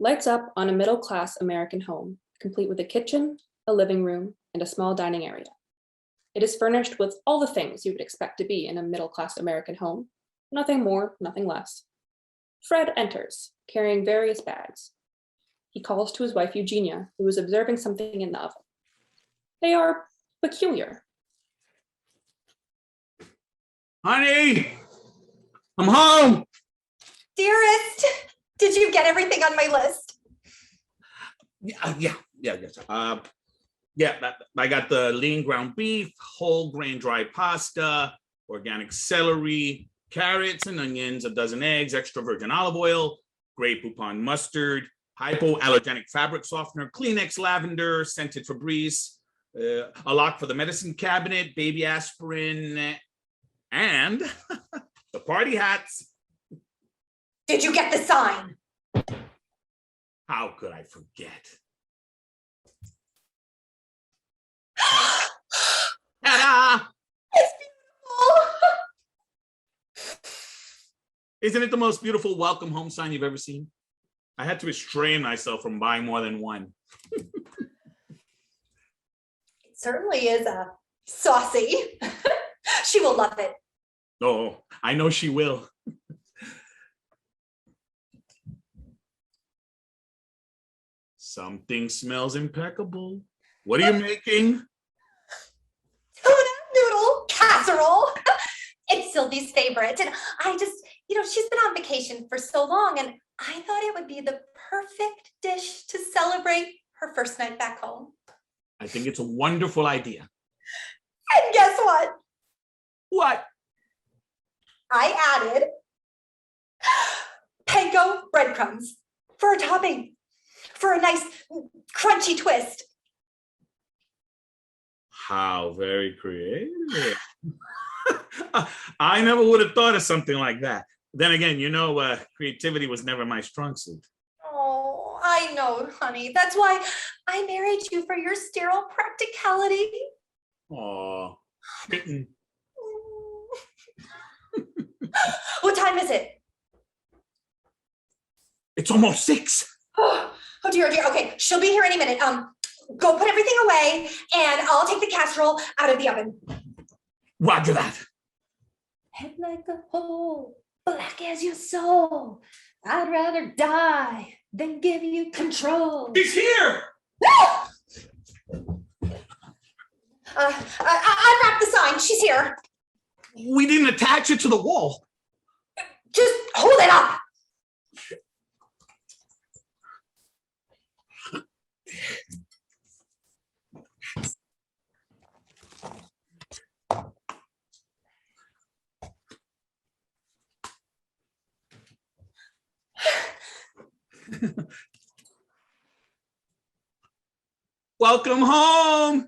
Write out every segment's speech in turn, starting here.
lights up on a middle-class American home, complete with a kitchen, a living room, and a small dining area. It is furnished with all the things you would expect to be in a middle-class American home, nothing more, nothing less. Fred enters, carrying various bags. He calls to his wife Eugenia, who is observing something in the oven. They are peculiar. Honey, I'm home. Dearest, did you get everything on my list? Yes. I got the lean ground beef, whole grain dry pasta, organic celery, carrots and onions, a dozen eggs, extra virgin olive oil, Grey Poupon mustard, hypoallergenic fabric softener, Kleenex lavender, scented Febreze, a lock for the medicine cabinet, baby aspirin, and the party hats. Did you get the sign? How could I forget? Ta-da! It's beautiful. Isn't it the most beautiful welcome home sign you've ever seen? I had to restrain myself from buying more than one. It certainly is saucy. She will love it. Oh, I know she will. Something smells impeccable. What are you making? Tuna noodle casserole. It's Sylvie's favorite. And I just, she's been on vacation for so long, and I thought it would be the perfect dish to celebrate her first night back home. I think it's a wonderful idea. And guess what? What? I added panko breadcrumbs for a topping, for a nice crunchy twist. How very creative. I never would have thought of something like that. Then again, creativity was never my strong suit. Oh, I know, honey. That's why I married you, for your sterile practicality. Aw, kitten. What time is it? It's almost 6. Oh dear. Okay, she'll be here any minute. Go put everything away, and I'll take the casserole out of the oven. Roger that. Head like a hole, black as your soul. I'd rather die than give you control. He's here. Unwrap the sign. She's here. We didn't attach it to the wall. Just hold it up. Welcome home.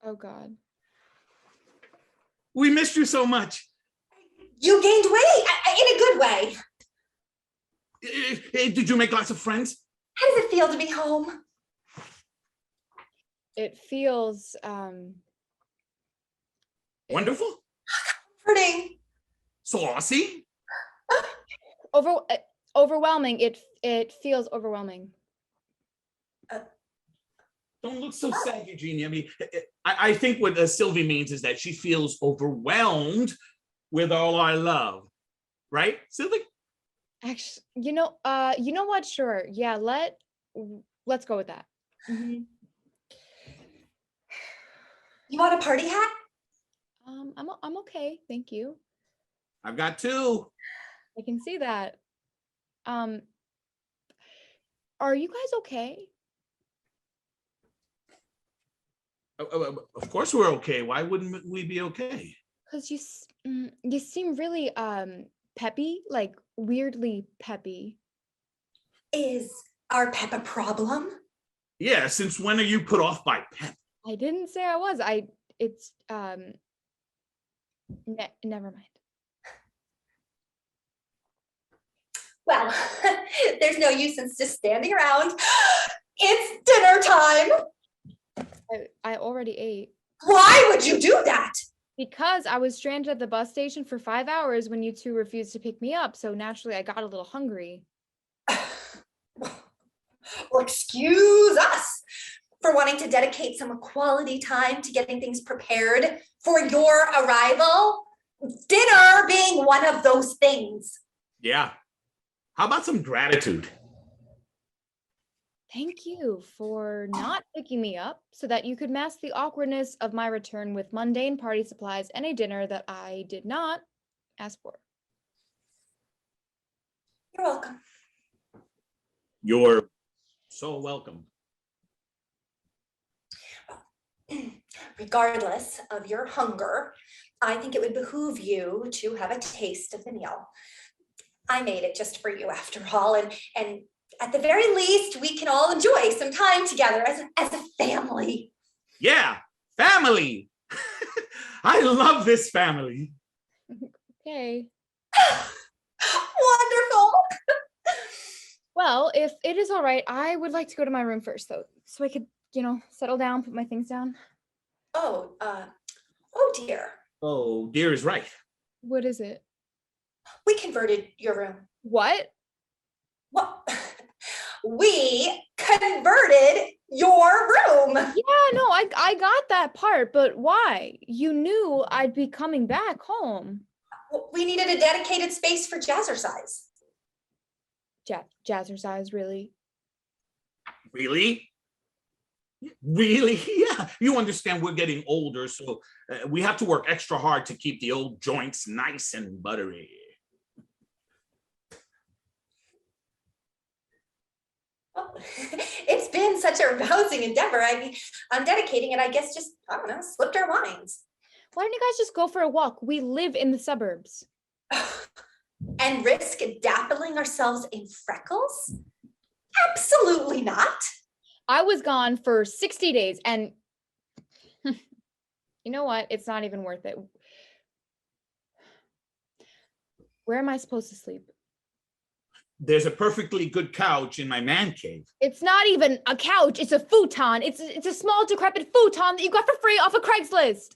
Oh God. We missed you so much. You gained weight in a good way. Did you make lots of friends? How does it feel to be home? It feels Wonderful. Comforting. Saucy. overwhelming. It feels overwhelming. Don't look so sad, Eugenia. I mean, I think what Sylvie means is that she feels overwhelmed with all our love, right, Sylvie? Actually, you know what? Sure, yeah. Let's go with that. Mm-hmm. You want a party hat? I'm okay, thank you. I've got 2. I can see that. Are you guys okay? Of course we're okay. Why wouldn't we be okay? Because you seem really peppy, like weirdly peppy. Is our pep a problem? Yeah, since when are you put off by pep? I didn't say I was. It's never mind. Well, there's no use in just standing around. It's dinner time. I already ate. Why would you do that? Because I was stranded at the bus station for 5 hours when you two refused to pick me up. So naturally I got a little hungry. Well, excuse us for wanting to dedicate some quality time to getting things prepared for your arrival. Dinner being one of those things. Yeah. How about some gratitude? Thank you for not picking me up so that you could mask the awkwardness of my return with mundane party supplies and a dinner that I did not ask for. You're welcome. You're so welcome. Regardless of your hunger, I think it would behoove you to have a taste of the meal. I made it just for you after all, and at the very least, we can all enjoy some time together as a family. Yeah, family. I love this family. Okay. Wonderful. Well, if it is all right, I would like to go to my room first, though, so I could, settle down, put my things down. Oh dear. Oh, dear is right. What is it? We converted your room. What? What? We converted your room. Yeah, no, I got that part, but why? You knew I'd be coming back home. We needed a dedicated space for jazzercise. Jazzercise, really? Really? Really? Yeah. You understand we're getting older, so we have to work extra hard to keep the old joints nice and buttery. Well, it's been such a rousing endeavor. I'm dedicating it, I guess, just, I don't know, slipped our minds. Why don't you guys just go for a walk? We live in the suburbs. And risk dappling ourselves in freckles? Absolutely not. I was gone for 60 days and you know what? It's not even worth it. Where am I supposed to sleep? There's a perfectly good couch in my man cave. It's not even a couch. It's a futon. It's a small decrepit futon that you got for free off of Craigslist.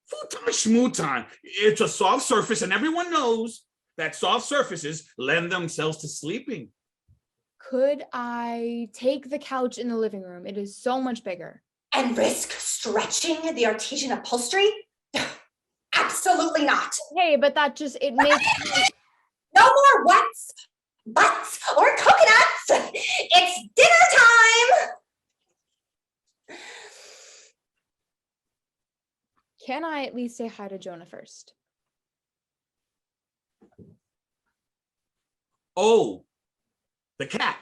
Futon schmooton. It's a soft surface, and everyone knows that soft surfaces lend themselves to sleeping. Could I take the couch in the living room? It is so much bigger. And risk stretching the artesian upholstery? Absolutely not. Hey, but that just, it makes... No more whats, butts, or coconuts. It's dinner time. Can I at least say hi to Jonah first? Oh, the cat.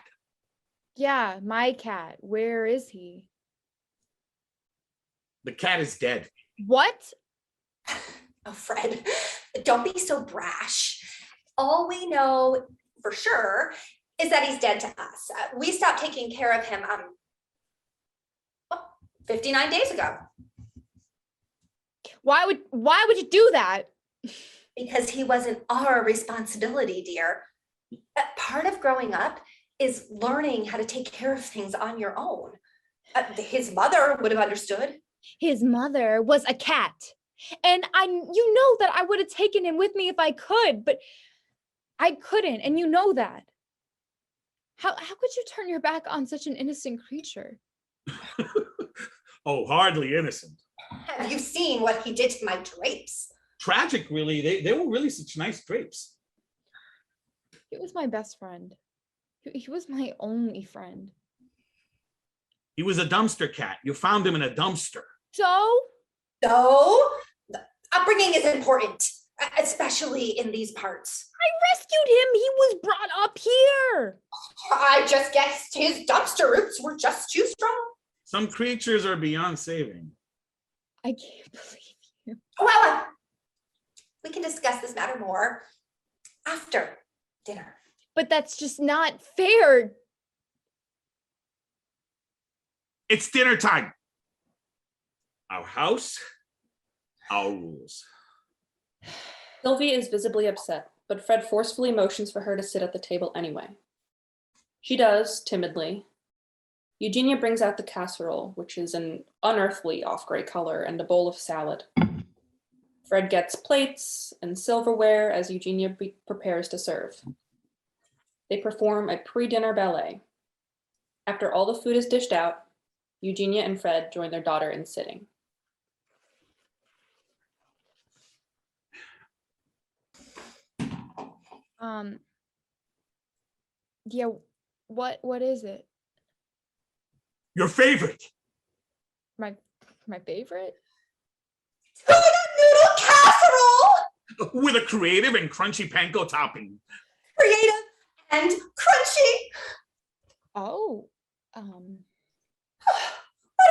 Yeah, my cat. Where is he? The cat is dead. What? Oh, Fred, don't be so brash. All we know for sure is that he's dead to us. We stopped taking care of him 59 days ago. Why would you do that? Because he wasn't our responsibility, dear. Part of growing up is learning how to take care of things on your own. His mother would have understood. His mother was a cat. And you know that I would have taken him with me if I could, but I couldn't, and you know that. How could you turn your back on such an innocent creature? Oh, hardly innocent. Have you seen what he did to my drapes? Tragic, really. They were really such nice drapes. He was my best friend. He was my only friend. He was a dumpster cat. You found him in a dumpster. So, upbringing is important, especially in these parts. I rescued him. He was brought up here. I just guessed his dumpster roots were just too strong. Some creatures are beyond saving. I can't believe you. Well, we can discuss this matter more after dinner. But that's just not fair. It's dinner time. Our house, our rules. Sylvie is visibly upset, but Fred forcefully motions for her to sit at the table anyway. She does, timidly. Eugenia brings out the casserole, which is an unearthly off-gray color, and a bowl of salad. Fred gets plates and silverware as Eugenia prepares to serve. They perform a pre-dinner ballet, After all the food is dished out, Eugenia and Fred join their daughter in sitting. Yeah, what is it? Your favorite. My favorite? Tuna noodle casserole! With a creative and crunchy panko topping. Creative and crunchy. Oh, What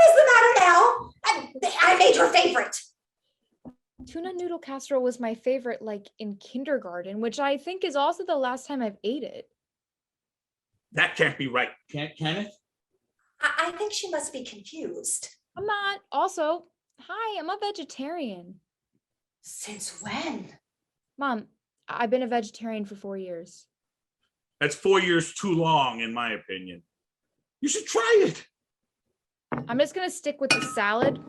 is the matter now? I made your favorite. tuna noodle casserole was my favorite, like in kindergarten, which I think is also the last time I've ate it. That can't be right. Can it? I think she must be confused. I'm not. Also, hi, I'm a vegetarian. Since when? Mom, I've been a vegetarian for 4 years. That's 4 years too long, in my opinion. You should try it. I'm just gonna stick with the salad.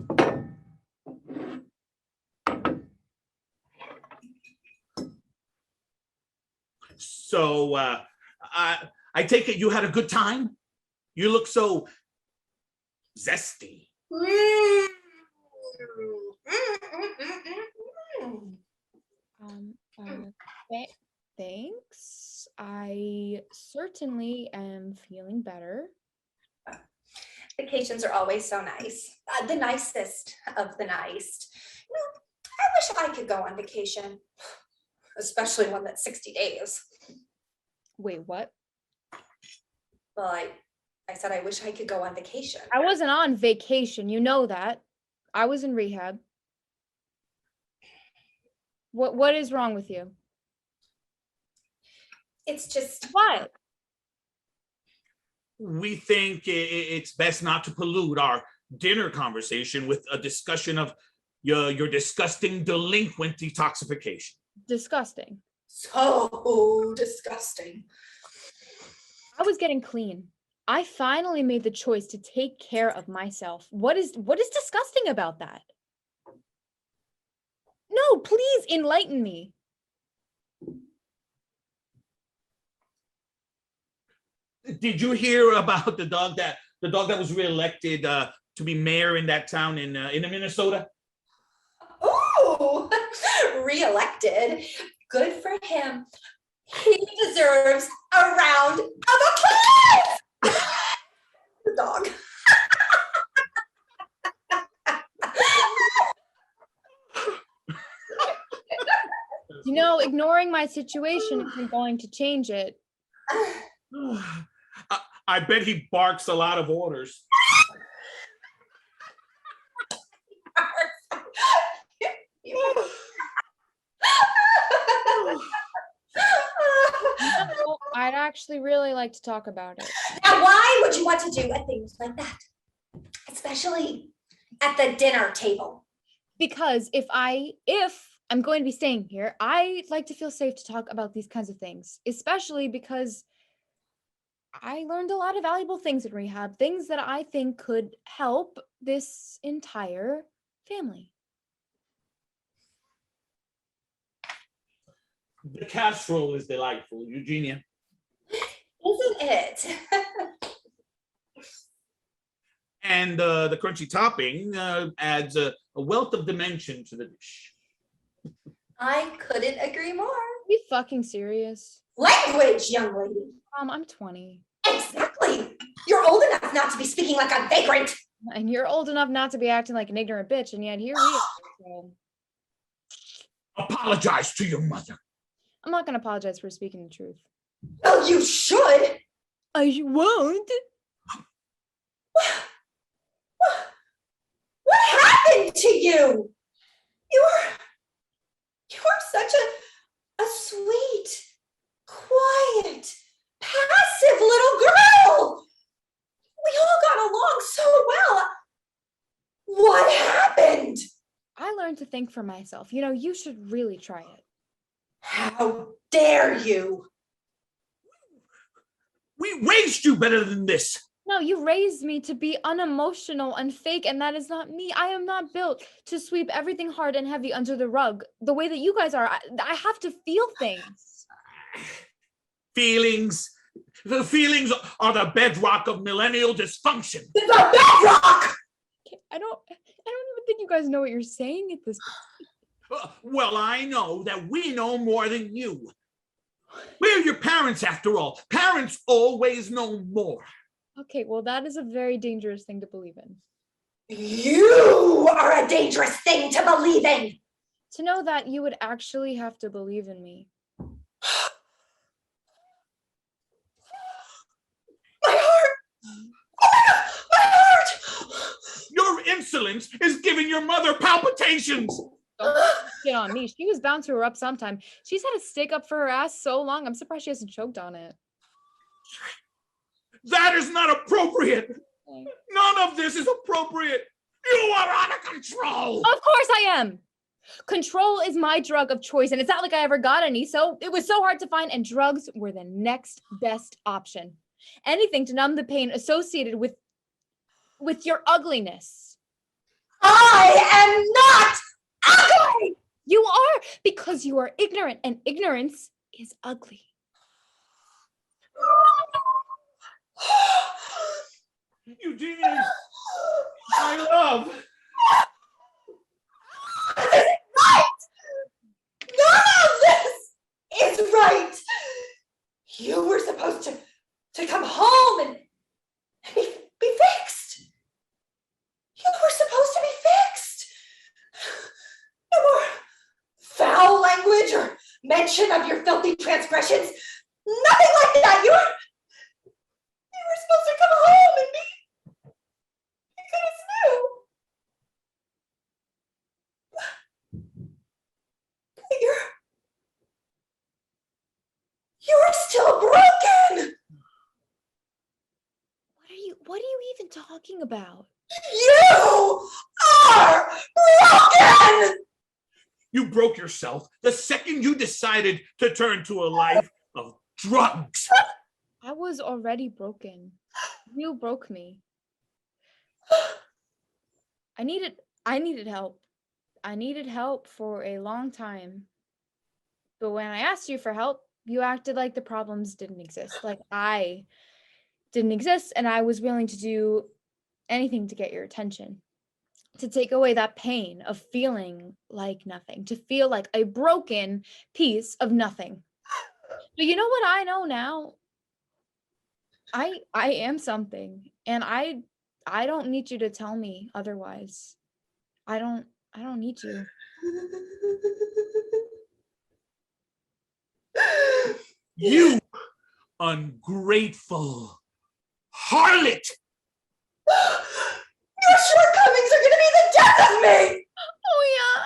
So, I take it you had a good time? You look so zesty. Thanks. I certainly am feeling better. Vacations are always so nice. The nicest of the nice. I wish I could go on vacation, especially one that's 60 days. Wait, what? Well, I said I wish I could go on vacation. I wasn't on vacation, you know that. I was in rehab. What is wrong with you? It's just What? We think it's best not to pollute our dinner conversation with a discussion of your disgusting delinquent detoxification. Disgusting. so disgusting. I was getting clean. I finally made the choice to take care of myself. What is disgusting about that? No, please enlighten me. Did you hear about the dog that was reelected to be mayor in that town in Minnesota? Ooh, reelected. Good for him. He deserves a round of applause. The dog. You know, ignoring my situation isn't going to change it. I bet he barks a lot of orders. No, I'd actually really like to talk about it. Now, why would you want to do a thing like that? Especially at the dinner table. Because if I'm going to be staying here, I like to feel safe to talk about these kinds of things, especially because I learned a lot of valuable things in rehab, things that I think could help this entire family. The casserole is delightful, Eugenia. Isn't it? And the crunchy topping adds a wealth of dimension to the dish. I couldn't agree more. Are you fucking serious? Language, young lady. I'm 20. Exactly. You're old enough not to be speaking like a vagrant. And you're old enough not to be acting like an ignorant bitch, and yet here we are. So Apologize to your mother. I'm not gonna apologize for speaking the truth. Oh, you should. I won't. What happened to you? You're such a sweet, quiet, passive little girl. We all got along so well. What happened? I learned to think for myself. You know, you should really try it. How dare you? We raised you better than this. No, you raised me to be unemotional and fake, and that is not me. I am not built to sweep everything hard and heavy under the rug the way that you guys are. I have to feel things. Feelings, The feelings are the bedrock of millennial dysfunction. The bedrock! I don't even think you guys know what you're saying at this point. Well, I know that we know more than you. We're your parents, after all. Parents always know more. Okay, well, that is a very dangerous thing to believe in. You are a dangerous thing to believe in. To know that, you would actually have to believe in me. My heart! Oh my God, my heart! Your insolence is giving your mother palpitations. Don't get on me. She was bound to erupt sometime. She's had a stick up for her ass so long, I'm surprised she hasn't choked on it. That is not appropriate. Okay. None of this is appropriate. You are out of control. Of course I am. Control is my drug of choice, and it's not like I ever got any, so it was so hard to find, and drugs were the next best option. Anything to numb the pain associated with your ugliness. I am not ugly! You are, because you are ignorant, and ignorance is ugly. Eugenia, my love. Right! None of this is right! You were supposed to come home and be fixed. You were supposed to be fixed. No more foul language or mention of your filthy transgressions. Nothing like that. You were supposed to come home and be good as new. But you're still broken. What are you even talking about? You are broken. You broke yourself the second you decided to turn to a life of drugs. I was already broken. You broke me. I needed help. I needed help for a long time. But when I asked you for help, you acted like the problems didn't exist. Like I didn't exist, and I was willing to do anything to get your attention. To take away that pain of feeling like nothing. To feel like a broken piece of nothing. But you know what I know now? I am something, and I don't need you to tell me otherwise. I don't need you. You ungrateful harlot. Your shortcomings are going to be the death of me. Oh yeah.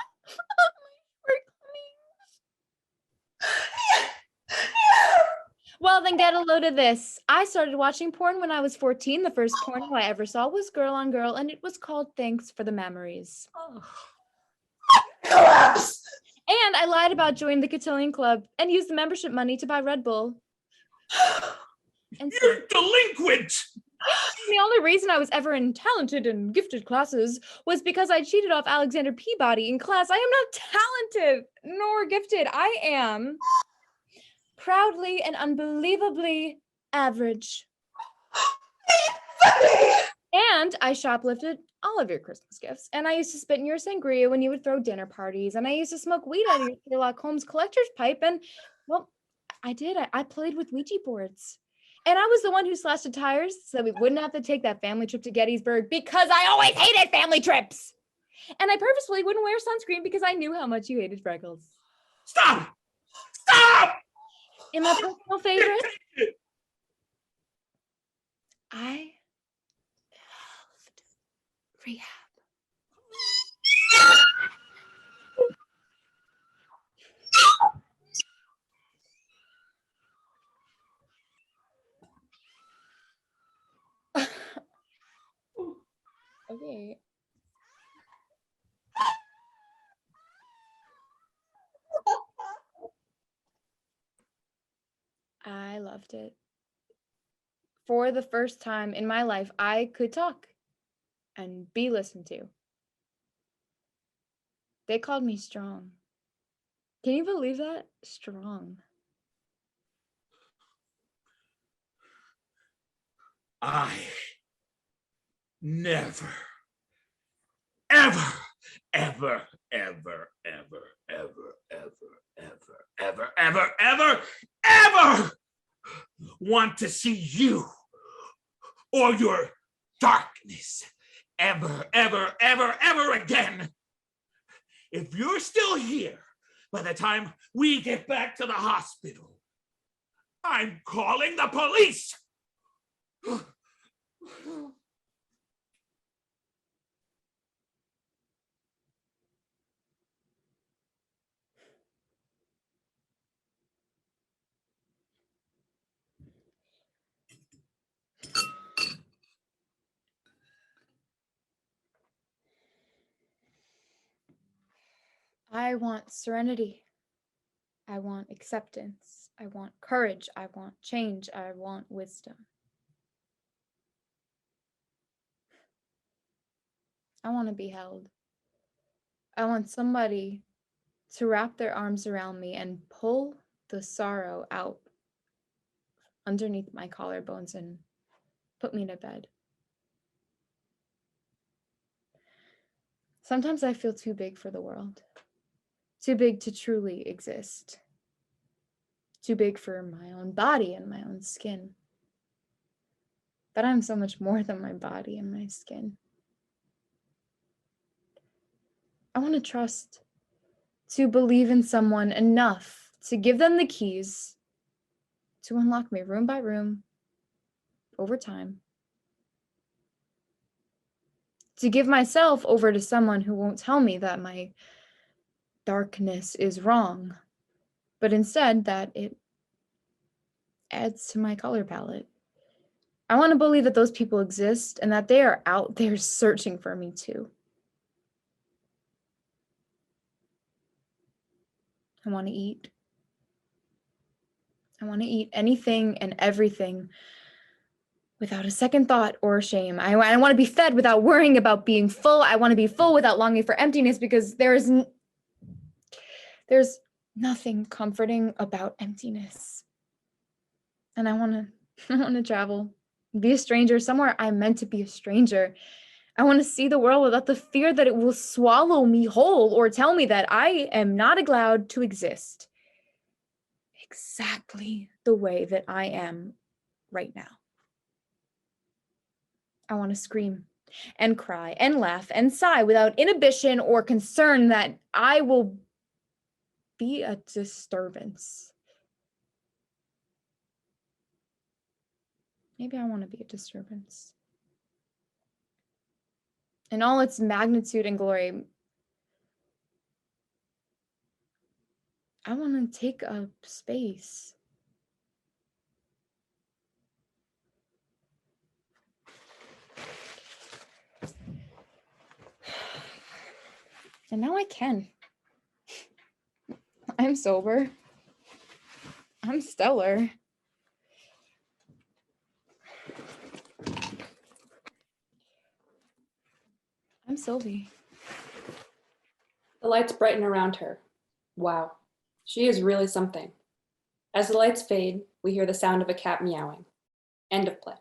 Well, then get a load of this. I started watching porn when I was 14. The first porno I ever saw was Girl on Girl, and it was called Thanks for the Memories. Collapse. And I lied about joining the Cotillion Club and used the membership money to buy Red Bull. And so, You're delinquent. the only reason I was ever in talented and gifted classes was because I cheated off Alexander Peabody in class. I am not talented nor gifted. I am proudly and unbelievably average. And I shoplifted all of your Christmas gifts. And I used to spit in your sangria when you would throw dinner parties. And I used to smoke weed out of your Sherlock Holmes collector's pipe. And, well, I did. I played with Ouija boards. And I was the one who slashed the tires so that we wouldn't have to take that family trip to Gettysburg because I always hated family trips. And I purposefully wouldn't wear sunscreen because I knew how much you hated freckles. Stop. Stop. And my personal favorite, I loved rehab. Okay. I loved it. For the first time in my life, I could talk and be listened to. They called me strong. Can you believe that? Strong. I never, ever, ever, ever, ever, ever, ever, ever, ever, ever want to see you or your darkness ever, ever, ever, ever again. If you're still here by the time we get back to the hospital, I'm calling the police. I want serenity. I want acceptance. I want courage. I want change. I want wisdom. I want to be held. I want somebody to wrap their arms around me and pull the sorrow out underneath my collarbones and put me to bed. Sometimes I feel too big for the world, too big to truly exist, too big for my own body and my own skin. But I'm so much more than my body and my skin. I want to trust, to believe in someone enough to give them the keys to unlock me room by room over time. To give myself over to someone who won't tell me that my darkness is wrong, but instead that it adds to my color palette. I want to believe that those people exist and that they are out there searching for me too. I want to eat. I want to eat anything and everything without a second thought or shame. I want to be fed without worrying about being full. I want to be full without longing for emptiness, because there's nothing comforting about emptiness. And I want to travel, be a stranger somewhere I'm meant to be a stranger. I want to see the world without the fear that it will swallow me whole or tell me that I am not allowed to exist exactly the way that I am right now. I want to scream and cry and laugh and sigh without inhibition or concern that I will be a disturbance. Maybe I want to be a disturbance. In all its magnitude and glory, I want to take up space. And now I can. I'm sober. I'm stellar. I'm Sylvie. The lights brighten around her. Wow, she is really something. As the lights fade, we hear the sound of a cat meowing. End of play.